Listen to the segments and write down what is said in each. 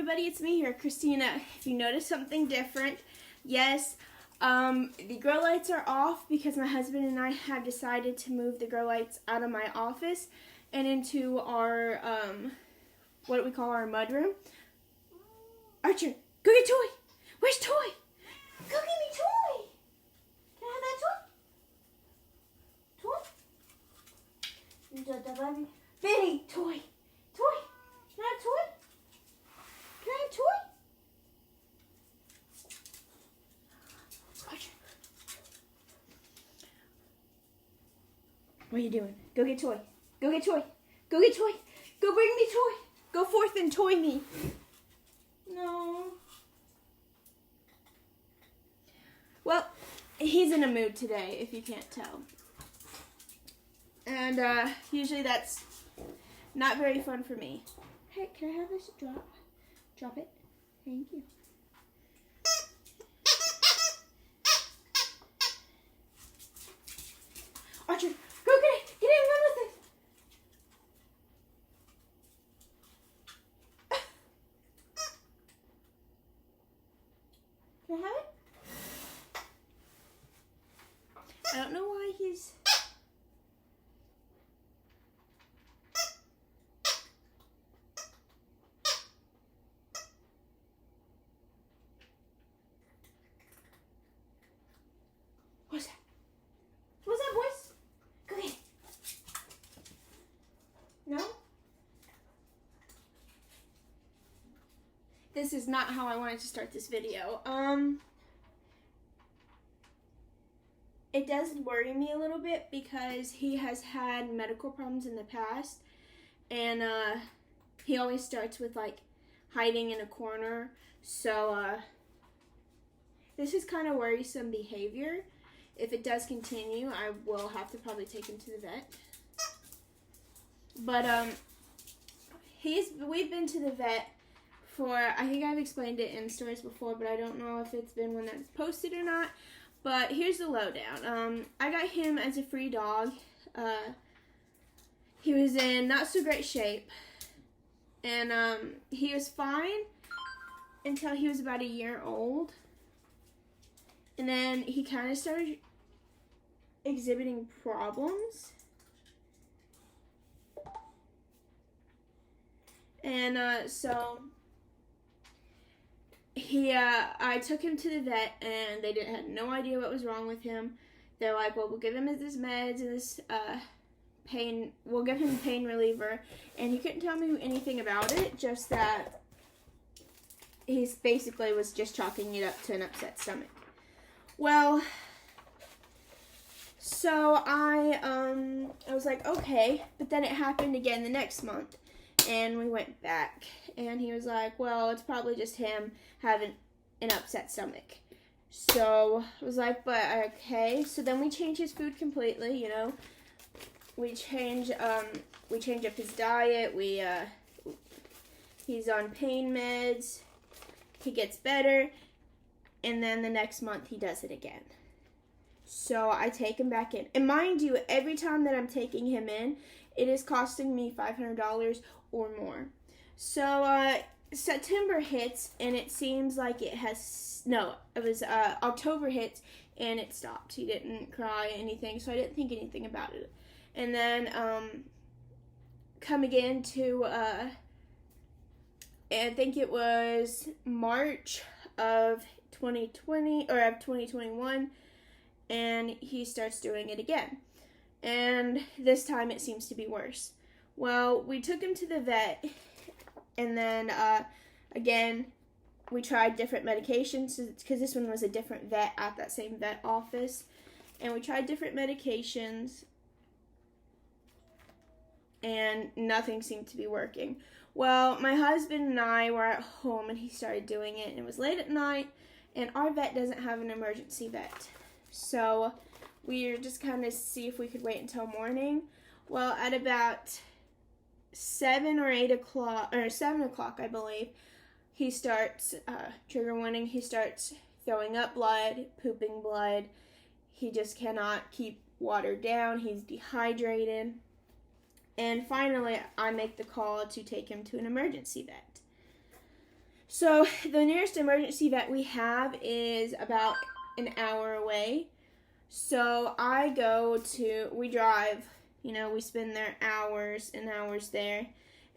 everybody, it's me here, Christina. If you notice something different, yes, the grow lights are off because my husband and I have decided to move the grow lights out of my office and into our, what we call our mudroom. Archer, go get Toy. Where's Toy? Go get me Toy. Can I have that toy? Toy? Vinny, Toy. Toy. Can I have Toy? Can I have Toy? Archer. What are you doing? Go get Toy. Go get Toy. Go get Toy. Go bring me Toy. Go forth and toy me. No. Well, he's in a mood today, if you can't tell. And usually that's not very fun for me. Hey, can I have this drop? Drop it. Thank you. Archer, go get it. Get in and run with it. Can I have it? I don't know why he's... What's that? What's that, boys? Go get it. No? This is not how I wanted to start this video. It does worry me a little bit because he has had medical problems in the past, and he always starts with like hiding in a corner. So this is kind of worrisome behavior. If it does continue, I will have to probably take him to the vet. But we've been to the vet for, I think I've explained it in stories before, but I don't know if it's been one that's posted or not. But here's the lowdown. I got him as a free dog. He was in not so great shape. And he was fine until he was about a year old. And then he kind of started exhibiting problems. And so I took him to the vet, and they had no idea what was wrong with him. They're like, well, we'll give him this meds and this pain. We'll give him a pain reliever, and he couldn't tell me anything about it. Just that he basically was just chalking it up to an upset stomach. Well, so I was like, okay, but then it happened again the next month. And we went back, and he was like, well, it's probably just him having an upset stomach. So I was like, but okay. So then we changed his food completely, you know. We change up his diet. He's on pain meds. He gets better. And then the next month he does it again. So I take him back in. And mind you, every time that I'm taking him in, it is costing me $500 or more. So September hits, and it seems like October hits, and it stopped. He didn't cry anything, so I didn't think anything about it. And then come again to, I think it was March of 2020, or of 2021, and he starts doing it again. And this time it seems to be worse. Well, we took him to the vet, and then again, we tried different medications, because this one was a different vet at that same vet office. And we tried different medications, and nothing seemed to be working. Well, my husband and I were at home, and he started doing it, and it was late at night, and our vet doesn't have an emergency vet. So we were just kind of see if we could wait until morning. Well, at about 7 or 8 o'clock, or 7 o'clock, I believe, he starts, trigger warning, he starts throwing up blood, pooping blood. He just cannot keep water down. He's dehydrated. And finally, I make the call to take him to an emergency vet. So the nearest emergency vet we have is about an hour away. So we drive, we spend there hours and hours there,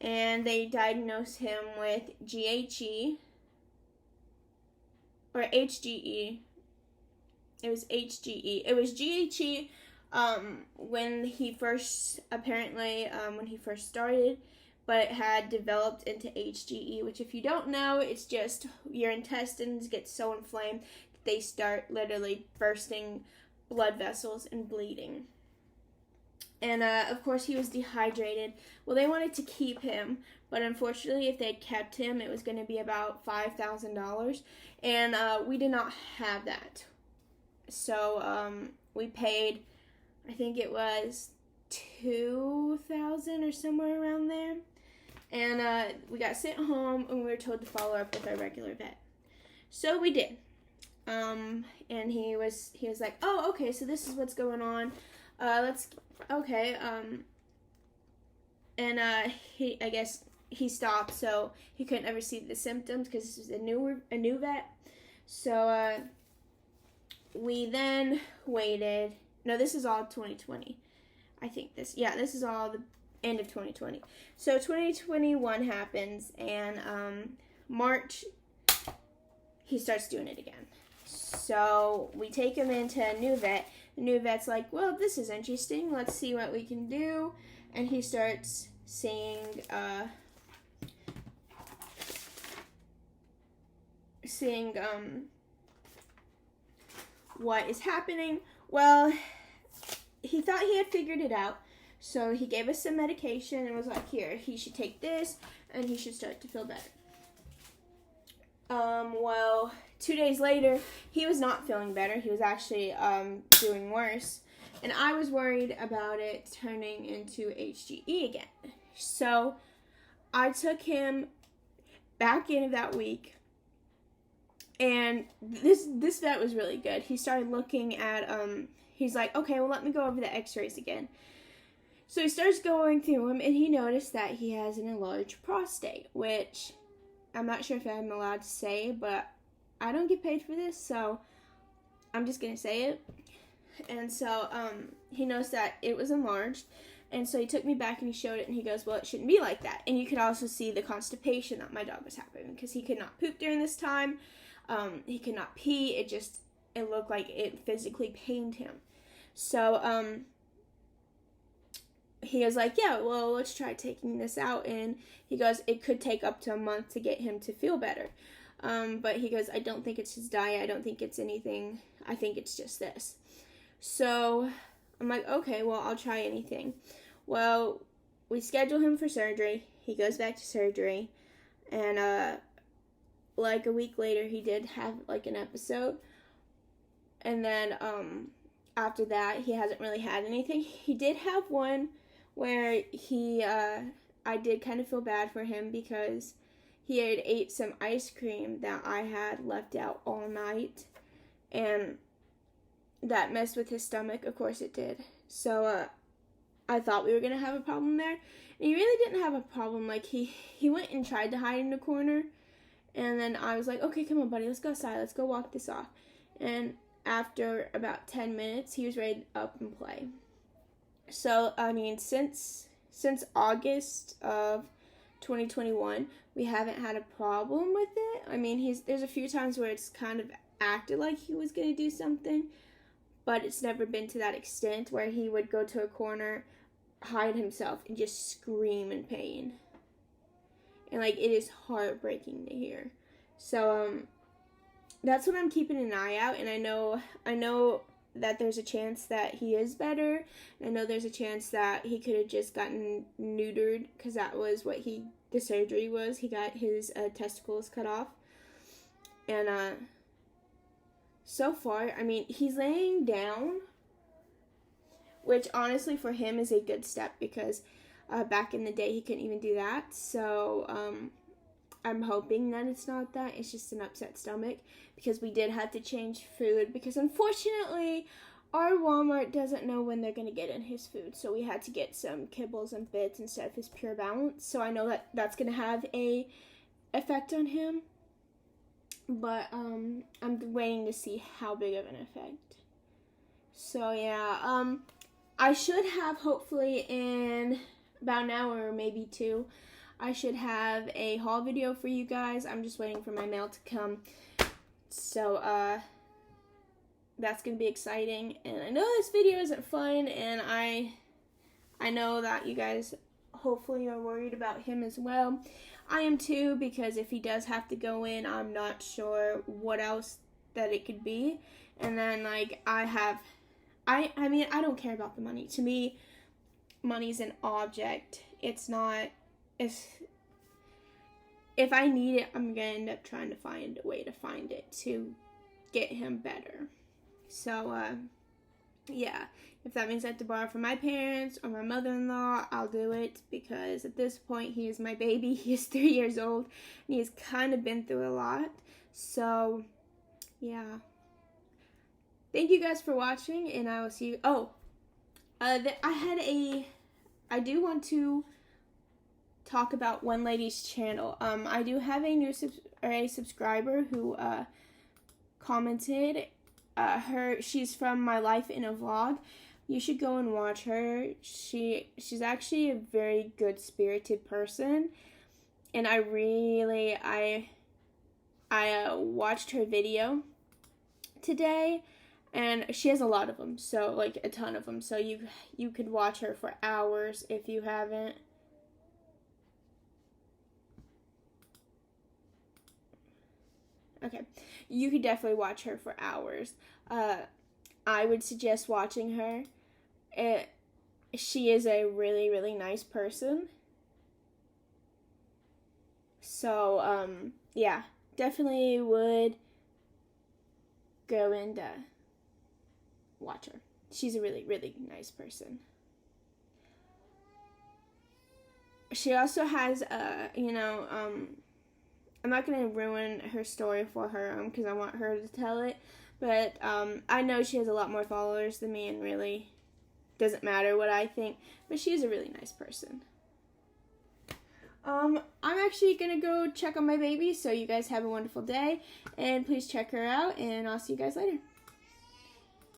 and they diagnose him with GHE, or HGE. It was HGE. It was GHE when he first started, but it had developed into HGE, which, if you don't know, it's just your intestines get so inflamed that they start literally bursting blood vessels and bleeding. And of course he was dehydrated. Well, they wanted to keep him, but unfortunately if they'd kept him, it was going to be about $5,000, and we did not have that. So we paid, I think it was $2,000 or somewhere around there, and we got sent home, and we were told to follow up with our regular vet. So we did. And he was like, oh, okay, so this is what's going on. I guess he stopped, so he couldn't ever see the symptoms because this was a new vet. So we then waited. No, this is all 2020. I think this is all the end of 2020. So 2021 happens, and March, he starts doing it again. So we take him into a new vet. The new vet's like, well, this is interesting. Let's see what we can do. And he starts seeing what is happening. Well, he thought he had figured it out. So he gave us some medication and was like, here, he should take this and he should start to feel better. Well, 2 days later, he was not feeling better. He was actually doing worse. And I was worried about it turning into HGE again. So I took him back in that week. And this vet was really good. He started looking at, he's like, okay, well, let me go over the x-rays again. So he starts going through them, and he noticed that he has an enlarged prostate, which I'm not sure if I'm allowed to say, but I don't get paid for this, so I'm just going to say it. And so he noticed that it was enlarged, and so he took me back and he showed it, and he goes, well, it shouldn't be like that. And you could also see the constipation that my dog was having, because he could not poop during this time. He could not pee. It looked like it physically pained him. So he was like, yeah, well, let's try taking this out. And he goes, it could take up to a month to get him to feel better. But he goes, I don't think it's his diet. I don't think it's anything. I think it's just this. So I'm like, okay, well, I'll try anything. Well, we schedule him for surgery. He goes back to surgery. And like a week later, he did have like an episode. And then after that, he hasn't really had anything. He did have one where I did kind of feel bad for him because he had ate some ice cream that I had left out all night, and that messed with his stomach. Of course it did. So I thought we were going to have a problem there, and he really didn't have a problem. Like, he went and tried to hide in the corner, and then I was like, okay, come on, buddy, let's go outside, let's go walk this off. And after about 10 minutes, he was ready to up and play. So, I mean, since August of 2021, we haven't had a problem with it. I mean, there's a few times where it's kind of acted like he was going to do something, but it's never been to that extent where he would go to a corner, hide himself, and just scream in pain. And, like, it is heartbreaking to hear. So, that's what I'm keeping an eye out, and I know that there's a chance that he is better. I know there's a chance that he could have just gotten neutered, because that was what the surgery was. He got his testicles cut off. And so far, I mean, he's laying down, which honestly for him is a good step, because back in the day he couldn't even do that. So I'm hoping that it's not that. It's just an upset stomach, because we did have to change food, because unfortunately our Walmart doesn't know when they're going to get in his food. So we had to get some kibbles and bits instead of his Pure Balance. So I know that that's going to have a effect on him. but I'm waiting to see how big of an effect. So yeah, I should have, hopefully in about an hour or maybe two, I should have a haul video for you guys. I'm just waiting for my mail to come. So that's gonna be exciting. And I know this video isn't fun, and I know that you guys hopefully are worried about him as well. I am too, because if he does have to go in, I'm not sure what else that it could be. And then like I mean, I don't care about the money. To me, money's an object. It's not, if I need it, I'm gonna end up trying to find a way to find it to get him better. So yeah, if that means I have to borrow from my parents or my mother-in-law, I'll do it, because at this point he is my baby. He is 3 years old and he has kind of been through a lot. So yeah, thank you guys for watching, and I will see you. I do want to talk about one lady's channel. I do have a new subscriber who commented. She's from My Life in a Vlog. You should go and watch her. She's actually a very good spirited person, and I watched her video today, and she has a lot of them, so like a ton of them. So you could watch her for hours if you haven't. Okay, you could definitely watch her for hours. I would suggest watching her. She is a really, really nice person. So, yeah, definitely would go and watch her. She's a really, really nice person. She also has, I'm not going to ruin her story for her, because I want her to tell it, but I know she has a lot more followers than me, and really doesn't matter what I think, but she's a really nice person. I'm actually going to go check on my baby, so you guys have a wonderful day, and please check her out, and I'll see you guys later.